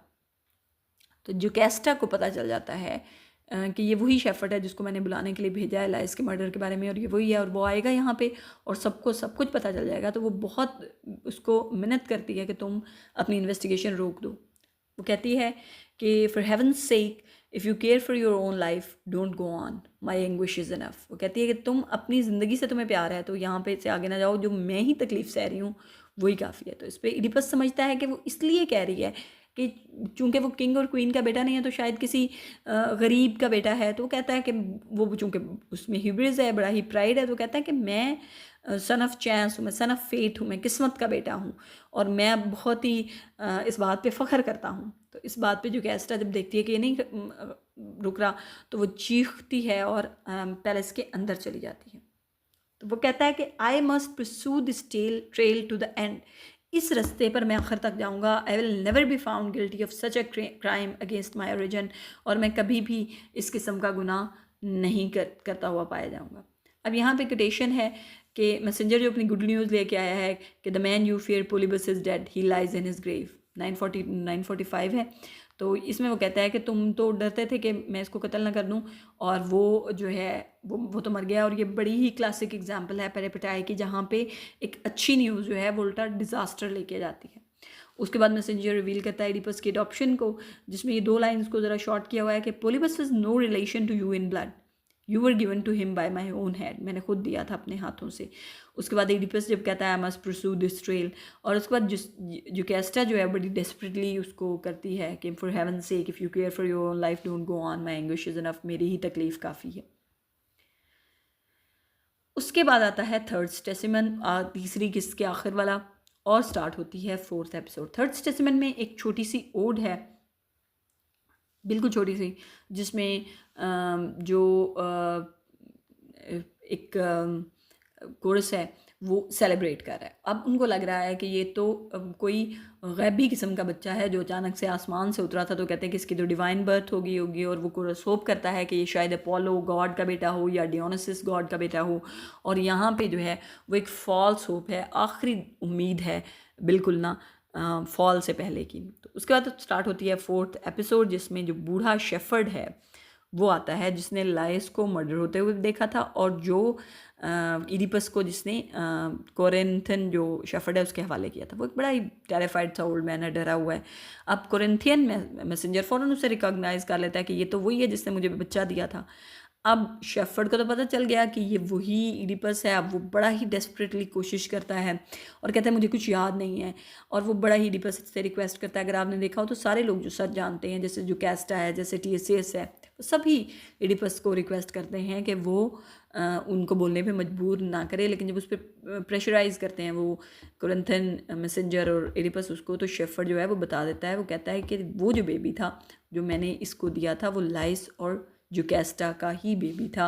तो जुकेस्टा को पता चल जाता है कि ये वही शेफर्ड है जिसको मैंने बुलाने के लिए भेजा है लाइस के मर्डर के बारे में, और ये वही है, और वो आएगा यहाँ पे और सबको सब कुछ पता चल जाएगा। तो वो बहुत उसको मिन्नत करती है कि तुम अपनी इन्वेस्टिगेशन रोक दो। वो कहती है कि for heaven's sake if you care for your own life don't go on, my anguish is enough. वो कहती है कि तुम अपनी ज़िंदगी से तुम्हें प्यार है तो यहाँ पे से आगे ना जाओ, जो मैं ही तकलीफ़ सह रही हूँ वही काफ़ी है। तो इस पर इडिपस समझता है कि वो इसलिए कह रही है कि चूंकि वो किंग और क्वीन का बेटा नहीं है तो शायद किसी गरीब का बेटा है। तो वो कहता है कि वो चूंकि उसमें ह्यूब्रिस है, बड़ा ही प्राइड है, तो कहता है कि मैं सन ऑफ चांस हूँ, मैं सन ऑफ फेट हूँ, मैं किस्मत का बेटा हूँ, और मैं बहुत ही इस बात पे फ़ख्र करता हूँ। तो इस बात पे जो कैस्टा जब देखती है कि ये नहीं रुक रहा, तो वो चीखती है और पैलेस के अंदर चली जाती है। तो वो कहता है कि I must pursue this trail to the end, इस रास्ते पर मैं आखिर तक जाऊंगा। I will never be found guilty of such a crime against my origin, और मैं कभी भी इस किस्म का गुनाह नहीं करता हुआ पाया जाऊंगा। अब यहाँ पे कोटेशन है कि मैसेंजर जो अपनी गुड न्यूज़ लेके आया है कि the man you fear Polybus is dead, he lies in his grave. 945 है। तो इसमें वो कहता है कि तुम तो डरते थे कि मैं इसको कत्ल ना कर दूं, और वो जो है वो तो मर गया। और ये बड़ी ही क्लासिक एग्जांपल है पेरेपेटाई की, जहाँ पे एक अच्छी न्यूज़ जो है वो उल्टा डिज़ास्टर लेके जाती है। उसके बाद मैसेंजर रिवील करता है इडिपस की अडॉप्शन को, जिसमें ये 2 लाइन्स को ज़रा शॉर्ट किया हुआ है कि Polybus is no relation to you in blood, you were given to him by my own hand, मैंने खुद दिया था अपने हाथों से। उसके बाद इडिपस जब कहता है आई मस्ट परस्यू दिस ट्रेल, और उसके बाद जुकेस्टा जो है बड़ी डेस्परेटली उसको करती है कि for heaven sec if you care for your own life don't go on, my anguish is enough, मेरी ही तकलीफ काफ़ी है। उसके बाद आता है थर्ड स्टेसिमन, तीसरी किस्त के आखिर वाला, और स्टार्ट होती है 4th एपिसोड। थर्ड स्टेसिमन में एक छोटी सी ओड है, बिल्कुल छोटी सी, जिसमें जो एक कोरस है वो सेलिब्रेट कर रहा है। अब उनको लग रहा है कि ये तो कोई गैबी किस्म का बच्चा है जो अचानक से आसमान से उतरा था, तो कहते हैं कि इसकी तो डिवाइन बर्थ होगी होगी, और वो कोरस होप करता है कि ये शायद अपोलो गॉड का बेटा हो या डियोनिसिस गॉड का बेटा हो। और यहाँ पे जो है वो एक फॉल्स होप है, आखिरी उम्मीद है बिल्कुल ना फॉल से पहले की। तो उसके बाद स्टार्ट होती है 4th एपिसोड, जिसमें जो बूढ़ा शेफर्ड है वो आता है, जिसने लाइस को मर्डर होते हुए देखा था, और जो इडिपस को जिसने कोरिन्थन जो शेफर्ड है उसके हवाले किया था। वो एक बड़ा ही टेरिफाइड था, ओल्ड मैन है, डरा हुआ है। अब कोरिन्थियन मैसेंजर फ़ौरन उसे रिकॉग्नाइज कर लेता है कि ये तो वही है जिसने मुझे बच्चा दिया था। अब शेफर्ड को तो पता चल गया कि ये वही इडिपस है। अब वो बड़ा ही डेस्परेटली कोशिश करता है और कहता है मुझे कुछ याद नहीं है, और वो बड़ा ही इडिपस से रिक्वेस्ट करता है। अगर आपने देखा हो तो सारे लोग जो सच जानते हैं, जैसे जो कैस्टा है, जैसे टीएसएस है, सभी इडिपस को रिक्वेस्ट करते हैं कि वो उनको बोलने पे मजबूर ना करे। लेकिन जब उस पर प्रेशराइज करते हैं वो कोरिन्थन मैसेंजर और इडिपस उसको, तो शेफर्ड जो है वो बता देता है, वो कहता है कि वो जो बेबी था जो मैंने इसको दिया था वो लाइस और जुकेस्टा का ही बेबी था,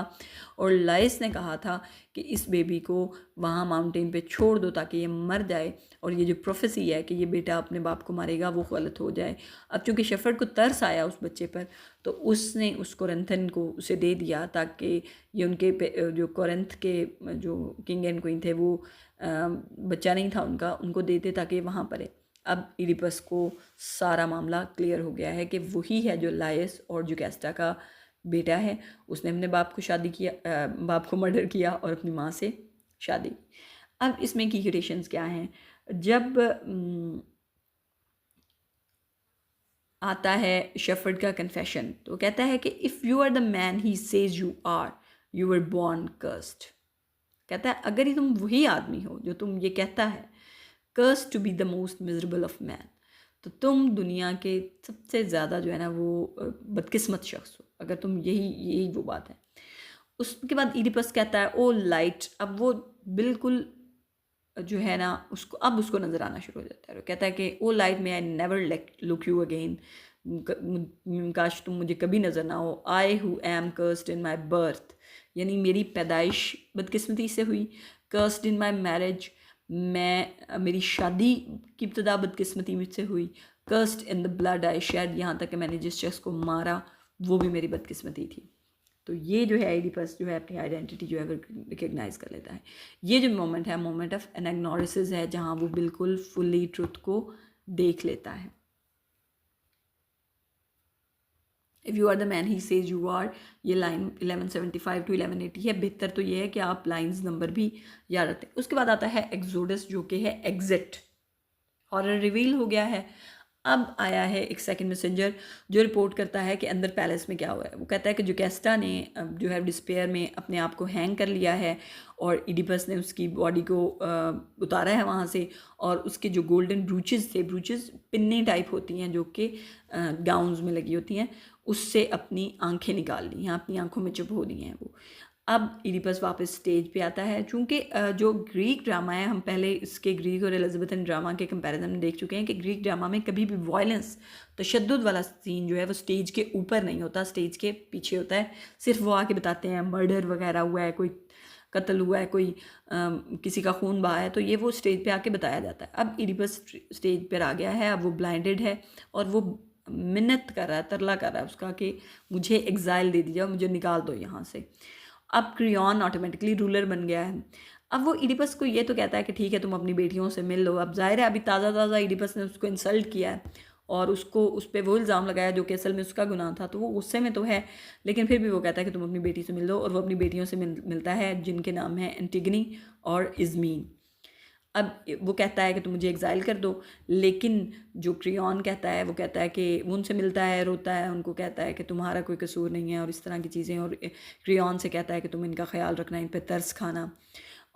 और लाइस ने कहा था कि इस बेबी को वहाँ माउंटेन पे छोड़ दो ताकि ये मर जाए, और ये जो प्रोफेसी है कि ये बेटा अपने बाप को मारेगा वो गलत हो जाए। अब चूँकि शेफर्ड को तरस आया उस बच्चे पर, तो उसने उस कोरिन्थन को उसे दे दिया ताकि ये उनके जो कोरिन्थ के जो किंग एंड क्वीन थे वो बच्चा नहीं था उनका, उनको देते ताकि वहाँ परे। अब इडिपस को सारा मामला क्लियर हो गया है कि वही है जो लाइस और जुकेस्टा का बेटा है। उसने अपने बाप को शादी किया, बाप को मर्डर किया और अपनी माँ से शादी। अब इसमें की कंडीशंस क्या हैं? जब आता है शेफर्ड का कन्फेशन, तो कहता है कि if you are the man he says you are, you were born cursed. कहता है अगर ही तुम वही आदमी हो जो तुम ये कहता है, cursed to be the most miserable of man, तो तुम दुनिया के सबसे ज़्यादा जो है ना वो बदकिस्मत शख्स हो, अगर तुम यही वो बात है। उसके बाद इडिपस कहता है ओ लाइट। अब वो बिल्कुल जो है ना उसको नज़र आना शुरू हो जाता है। वो कहता है कि O light may I never look you again, काश तुम मुझे कभी नज़र ना हो। I who am cursed in my birth, यानी मेरी पैदाइश बदकिस्मती से हुई। कर्स्ड इन माई मैरिज, मेरी शादी की इब्तदा बदकिस्मती मुझसे हुई। Cursed in the blood I shed, यहाँ तक कि मैंने जिस शख्स को मारा वो भी मेरी बदकिस्मती थी। तो ये जो है इडिपस जो है अपनी आइडेंटिटी जो है वो रिकग्नाइज कर लेता है। ये जो मोमेंट है मोमेंट ऑफ एनाग्नोसिस है, जहाँ वो बिल्कुल फुल्ली ट्रुथ को देख लेता है। If you are the man he says you are, ये लाइन 1175 to 1180 है। बेहतर तो ये है कि आप लाइंस नंबर भी याद रखते हैं। उसके बाद आता है एक्सोडस, जो कि है एग्जिट। हॉरर रिवील हो गया है। अब आया है एक सेकंड मैसेंजर जो रिपोर्ट करता है कि अंदर पैलेस में क्या हुआ है। वो कहता है कि जुकेस्टा ने जो है डिस्पेयर में अपने आप को हैंग कर लिया है, और इडिपस ने उसकी बॉडी को उतारा है वहाँ से, और उसके जो गोल्डन ब्रूचेस थे, ब्रूचेस पिन्ने टाइप होती हैं जो कि गाउन्स में लगी होती हैं, उससे अपनी आंखें निकाल ली हैं, अपनी आंखों में चुप हो दी हैं वो। अब इडिपस वापस स्टेज पे आता है। चूँकि जो ग्रीक ड्रामा है, हम पहले इसके ग्रीक और एलिजाबेथन ड्रामा के कंपैरिजन में देख चुके हैं कि ग्रीक ड्रामा में कभी भी वायलेंस, तशद्दुद वाला सीन जो है वो स्टेज के ऊपर नहीं होता, स्टेज के पीछे होता है। सिर्फ वो आके बताते हैं मर्डर वगैरह हुआ है, कोई कत्ल हुआ है, कोई किसी का खून बहा है, तो ये वो स्टेज पे आके बताया जाता है। अब इडिपस स्टेज पर आ गया है, अब वो ब्लाइंडेड है और वो मिन्नत कर रहा है, तरला कर रहा है उसका कि मुझे एग्जाइल दे दीजिए, मुझे निकाल दो यहाँ से। अब क्रियॉन ऑटोमेटिकली रूलर बन गया है। अब वो इडिपस को ये तो कहता है कि ठीक है तुम अपनी बेटियों से मिल लो। अब ज़ाहिर है अभी ताज़ा ताज़ा इडिपस ने उसको इंसल्ट किया है और उसको उस पर वो इल्ज़ाम लगाया जो कि असल में उसका गुनाह था, तो वो गुस्से में तो है, लेकिन फिर भी वो कहता है कि तुम अपनी बेटी से मिल लो, और वो अपनी बेटियों से मिलता है जिनके नाम है एंटिगनी और इज़मीन। अब वो कहता है कि तुम मुझे एग्ज़ाइल कर दो, लेकिन जो क्रियॉन कहता है वो कहता है कि वो उनसे मिलता है, रोता है, उनको कहता है कि तुम्हारा कोई कसूर नहीं है और इस तरह की चीज़ें, और क्रियॉन से कहता है कि तुम इनका ख्याल रखना, इन पर तरस खाना,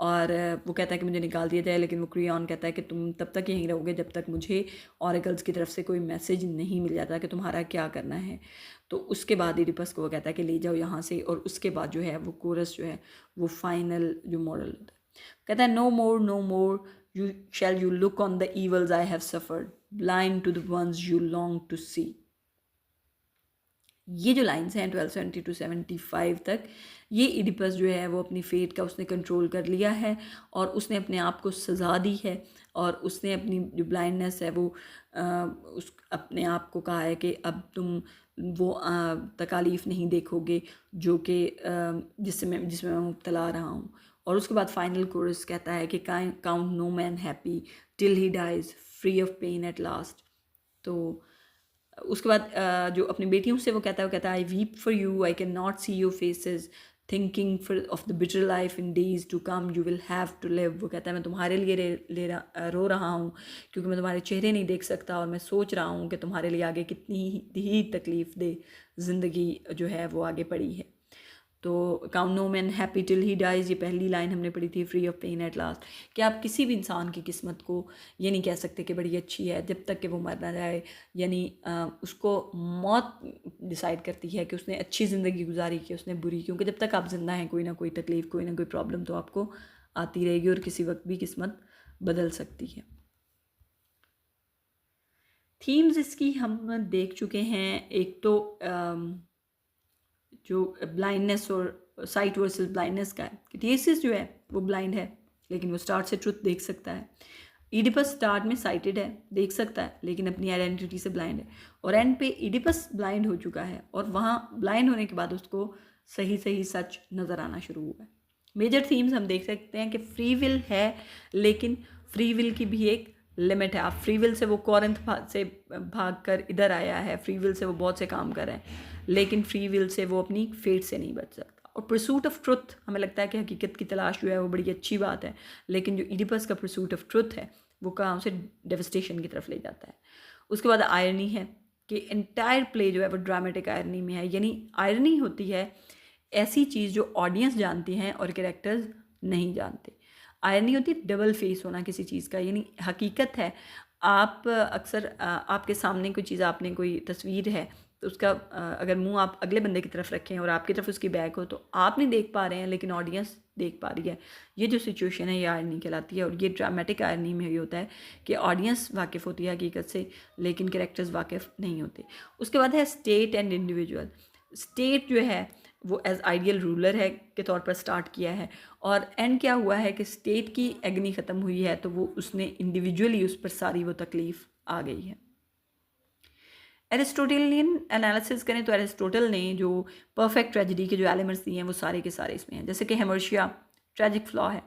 और वो कहता है कि मुझे निकाल दिया जाए, लेकिन वो क्रियॉन कहता है कि तुम तब तक यहीं रहोगे जब तक मुझे ऑरेकल्स की तरफ से कोई मैसेज नहीं मिल जाता कि तुम्हारा क्या करना है। तो उसके बाद इडिपस को वो कहता है कि ले जाओ यहाँ से, और उसके बाद जो है वो कोरस जो है वो फाइनल जो मॉडल होता है, कहता है no more you shall you look on the evils I have suffered, blind to the ones you long to see. ये जो लाइन्स हैं 1270 to 75 तक, ये इडिपस जो है वो अपनी फेट का उसने कंट्रोल कर लिया है और उसने अपने आप को सज़ा दी है, और उसने अपनी जो ब्लाइंडनेस है वो उस अपने आप को कहा है कि अब तुम वो तकालीफ नहीं देखोगे जो कि जिसमें मैं मुब्तला रहा हूँ। और उसके बाद फाइनल कोरस कहता है कि count no man happy till he dies free of pain at last. तो उसके बाद जो अपनी बेटियों से वो कहता है I weep for you, I can not see your faces, thinking for of the bitter life in days to come you will have to live. वो कहता है मैं तुम्हारे लिए रो रहा हूँ क्योंकि मैं तुम्हारे चेहरे नहीं देख सकता, और मैं सोच रहा हूँ कि तुम्हारे लिए आगे कितनी ही तकलीफ़ दे ज़िंदगी जो है वो आगे पड़ी है। तो count no man happy till he dies, ये पहली लाइन हमने पढ़ी थी, free of pain at last, कि आप किसी भी इंसान की किस्मत को ये नहीं कह सकते कि बड़ी अच्छी है जब तक कि वो मर ना जाए, यानी उसको मौत डिसाइड करती है कि उसने अच्छी ज़िंदगी गुजारी कि उसने बुरी, क्योंकि जब तक आप जिंदा हैं कोई ना कोई तकलीफ़, कोई ना कोई प्रॉब्लम तो आपको आती रहेगी और किसी वक्त भी किस्मत बदल सकती है। थीम्स इसकी हम देख चुके हैं, एक तो जो ब्लाइंडनेस और साइट वर्सेस ब्लाइंडनेस का है कि थियसिस जो है वो ब्लाइंड है लेकिन वो स्टार्ट से ट्रुथ देख सकता है। इडिपस स्टार्ट में साइटेड है, देख सकता है, लेकिन अपनी आइडेंटिटी से ब्लाइंड है, और एंड पे इडिपस ब्लाइंड हो चुका है और वहाँ ब्लाइंड होने के बाद उसको सही सही सच नज़र आना शुरू हुआ है। मेजर थीम्स हम देख सकते हैं कि फ्री विल है, लेकिन फ्री विल की भी एक लिमिट है। आप फ्री विल से वो कॉरिंथ से भाग कर इधर आया है, फ्री विल से वो बहुत से काम कर रहे हैं, लेकिन फ्री विल से वो अपनी फेट से नहीं बच सकता। और परसूट ऑफ ट्रुथ, हमें लगता है कि हकीकत की तलाश जो है वो बड़ी अच्छी बात है, लेकिन जो इडिपस का परसूट ऑफ ट्रुथ है वो कहाँ उसे डेवस्टेशन की तरफ ले जाता है। उसके बाद आयरनी है कि एंटायर प्ले जो है वो ड्रामेटिक आयरनी में है, यानी आयरनी होती है ऐसी चीज़ जो ऑडियंस जानती हैं और कैरेक्टर्स नहीं जानते। आयरनी होती है डबल फेस होना किसी चीज़ का, यानी हकीकत है आप अक्सर आपके सामने कोई चीज़, आपने कोई तस्वीर है तो उसका अगर मुंह आप अगले बंदे की तरफ रखें और आपकी तरफ उसकी बैक हो तो आप नहीं देख पा रहे हैं लेकिन ऑडियंस देख पा रही है। ये जो सिचुएशन है ये आयरनी कहलाती है, और ये ड्रामेटिक आयरनी में ये होता है कि ऑडियंस वाकिफ़ होती है हकीकत से लेकिन कैरेक्टर्स वाकिफ़ नहीं होते। उसके बाद है स्टेट एंड इंडिविजुअल। स्टेट जो है वो एज आइडियल रूलर है के तौर पर स्टार्ट किया है, और एंड क्या हुआ है कि स्टेट की एग्नी ख़त्म हुई है तो वो उसने इंडिविजुअली उस पर सारी वो तकलीफ़ आ गई है। एरिस्टोटेलियन एनालिसिस करें तो एरिस्टोटल ने जो परफेक्ट ट्रेजेडी के जो एलिमेंट्स दिए हैं वो सारे के सारे इसमें हैं। जैसे कि हेमर्शिया ट्रेजिक फ्लॉ है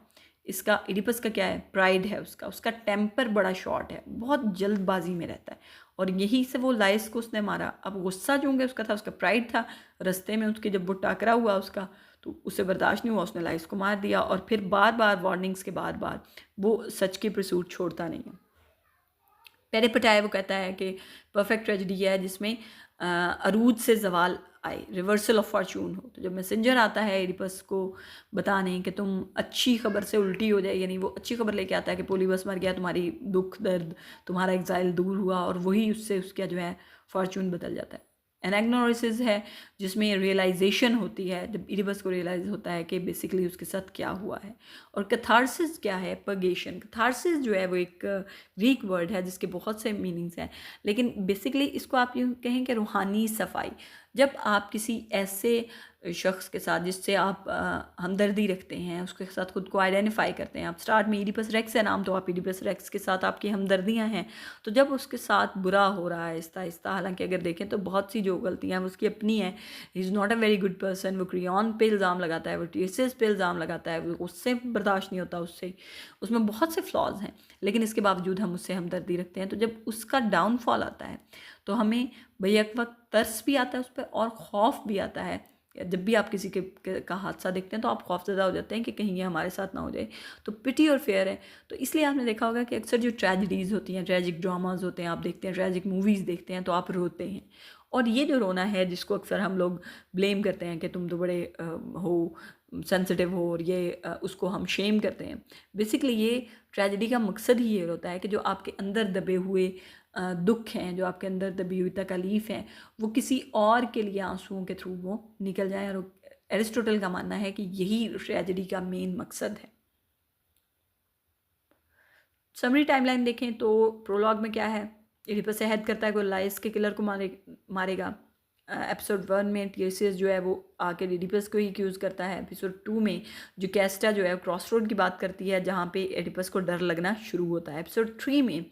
इसका, इडिपस का क्या है, प्राइड है उसका टेम्पर बड़ा शॉर्ट है, बहुत जल्दबाजी में रहता है, और यही से वो लाइस को उसने मारा। अब गुस्सा जो होंगे उसका था, उसका प्राइड था, रास्ते में उसके जब वो टाकरा हुआ उसका तो उससे बर्दाश्त नहीं हुआ, उसने लाइस को मार दिया, और फिर बार बार वार्निंग्स के बाद वो सच की परसूट छोड़ता नहीं है। पेरिपटाए वो कहता है कि परफेक्ट ट्रेजेडी है जिसमें अरूज से जवाल आए, रिवर्सल ऑफ फॉर्चून हो। तो जब मैसेंजर आता है एडिपस को बताने कि तुम अच्छी खबर से उल्टी हो जाए, यानी वो अच्छी खबर लेके आता है कि पोलिबस मर गया, तुम्हारी दुख दर्द, तुम्हारा एग्जाइल दूर हुआ, और वही उससे उसका जो है फॉर्चून बदल जाता है। एनाग्नोसिस है जिसमें रियलाइजेशन होती है, जब इडिपस को रियलाइज होता है कि बेसिकली उसके साथ क्या हुआ है। और कैथारसिस क्या है, पर्गेशन। कैथारसिस जो है वो एक ग्रीक वर्ड है जिसके बहुत से मीनिंग्स हैं, लेकिन बेसिकली इसको आप यूँ कहें कि रूहानी सफाई, जब आप किसी ऐसे शख्स के साथ जिससे आप हमदर्दी रखते हैं, उसके साथ खुद को आइडेंटिफाई करते हैं, आप स्टार्ट में इडिपस रेक्स है नाम, तो आप इडिपस रेक्स के साथ आपकी हमदर्दियाँ हैं, तो जब उसके साथ बुरा हो रहा है आहिस्ता आहिस्ता, हालांकि अगर देखें तो बहुत सी जो गलतियाँ हैं उसकी अपनी है, he is not a very good person, वो क्रियॉन पे इल्ज़ाम लगाता है, वो टीसीएस पे इल्ज़ाम लगाता है, वो उससे बर्दाश्त नहीं होता, उससे उसमें बहुत से फ्लॉज हैं, लेकिन इसके बावजूद हम उससे हमदर्दी रखते हैं। तो जब उसका डाउनफॉल आता है तो हमें बैक वक्त तरस भी आता है उस पर और खौफ भी आता है। जब भी आप किसी का हादसा देखते हैं तो आप खौफज़दा हो जाते हैं कि कहीं ये हमारे साथ ना हो जाए। तो पिटी और फेयर है। तो इसलिए आपने देखा होगा कि अक्सर जो ट्रेजिडीज़ होती हैं, ट्रेजिक ड्रामाज होते हैं, आप देखते हैं, ट्रेजिक मूवीज़ देखते हैं तो आप रोते हैं। और ये जो रोना है जिसको अक्सर हम लोग ब्लेम करते हैं कि तुम तो बड़े हो सेंसिटिव हो, और ये उसको हम शेम करते हैं। बेसिकली ये ट्रेजिडी का मकसद ही ये होता है कि जो आपके अंदर दबे हुए दुख हैं, जो आपके अंदर दबी हुई तकलीफ़ हैं, वो किसी और के लिए आंसुओं के थ्रू वो निकल जाएं। और एरिस्टोटल का मानना है कि यही ट्रेजेडी का मेन मकसद है। समरी टाइमलाइन देखें तो प्रोलॉग में क्या है, इडिपस अहद करता है कोई लाइस के किलर को मारेगा। एपिसोड 1 में टीसीएस जो है वो आके एडिपस को ही एक्यूज़ करता है। एपिसोड 2 में जो कैस्टा जो है क्रॉस रोड की बात करती है जहाँ पे एडिपस को डर लगना शुरू होता है। एपिसोड 3 में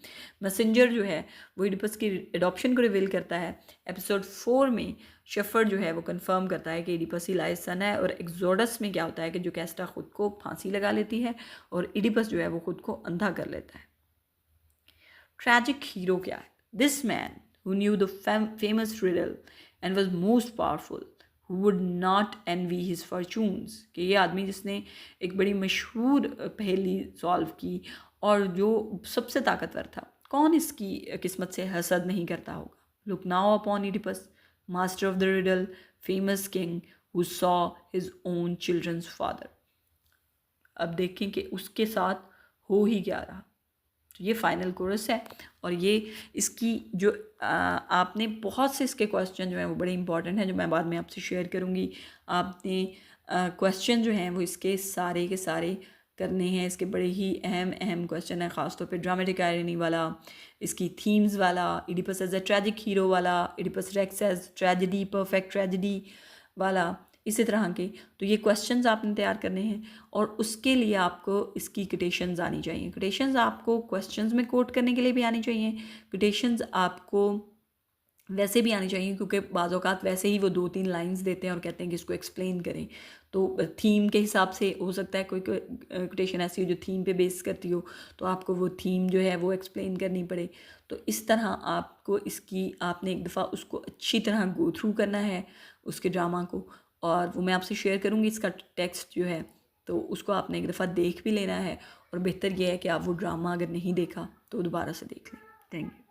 मैसेंजर जो है वो एडिपस की एडॉप्शन को रिवील करता है। एपिसोड 4 में शेफर्ड जो है वो कंफर्म करता है कि एडिपस ही लाइस सन है। और एक्सोडस में क्या होता है कि जो कैस्टा खुद को फांसी लगा लेती है और एडिपस जो है वो खुद को अंधा कर लेता है। ट्रैजिक हीरो क्या है? This man who knew the famous riddle and was most powerful, who would not envy his fortunes। कि ये आदमी जिसने एक बड़ी मशहूर पहेली सॉल्व की और जो सबसे ताकतवर था, कौन इसकी किस्मत से हसद नहीं करता होगा। Look now upon Oedipus, master of the riddle, famous king who saw his own children's father। अब देखें कि उसके साथ हो ही क्या रहा। तो ये फाइनल कोरस है और ये इसकी जो आपने बहुत से इसके क्वेश्चन जो हैं वो बड़े इंपॉर्टेंट हैं जो मैं बाद में आपसे शेयर करूँगी। आपने क्वेश्चन जो हैं वो इसके सारे के सारे करने हैं। इसके बड़े ही अहम क्वेश्चन है, ख़ासतौर पे ड्रामेटिक आयरनी वाला, इसकी थीम्स वाला, Oedipus as a tragic hero वाला, Oedipus Rex as tragedy, perfect tragedy वाला, इसी तरह के। तो ये क्वेश्चंस आपने तैयार करने हैं और उसके लिए आपको इसकी कोटेशंस आनी चाहिए। कोटेशंस आपको क्वेश्चंस में कोट करने के लिए भी आनी चाहिए, कोटेशंस आपको वैसे भी आनी चाहिए क्योंकि बाज़ औक़ात वैसे ही वो 2-3 लाइंस देते हैं और कहते हैं कि इसको एक्सप्लेन करें। तो थीम के हिसाब से हो सकता है कोई कोटेशन ऐसी हो जो थीम पे बेस करती हो, तो आपको वो थीम जो है वो एक्सप्लेन करनी पड़े। तो इस तरह आपको इसकी आपने एक दफ़ा उसको अच्छी तरह गो थ्रू करना है उसके ड्रामा को, और वो मैं आपसे शेयर करूँगी इसका टेक्स्ट जो है, तो उसको आपने एक दफ़ा देख भी लेना है। और बेहतर यह है कि आप वो ड्रामा अगर नहीं देखा तो दोबारा से देख लें। Thank you.